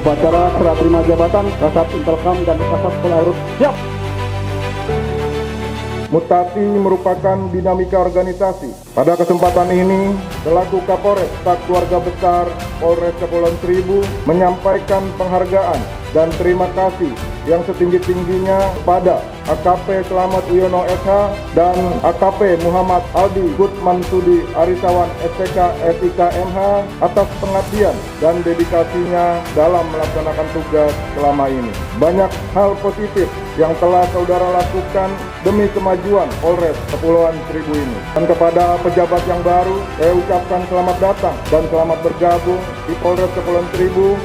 Upacara serah terima jabatan Kasat Intelkam dan Kasat Polairut. Siap. Mutasi merupakan dinamika organisasi. Pada kesempatan ini, selaku Kapolres Staf Keluarga Besar Polres Kepulauan Seribu menyampaikan penghargaan dan terima kasih yang setinggi-tingginya kepada AKP Selamat Wiono SH dan AKP Muhammad Aldi Gutman Sudi Arisawan SPK SIK MH atas pengabdian dan dedikasinya dalam melaksanakan tugas selama ini. Banyak hal positif yang telah saudara lakukan demi kemajuan Polres Kepulauan Seribu ini. Dan kepada pejabat yang baru, saya ucapkan selamat datang dan selamat bergabung di Polres Kepulauan Seribu.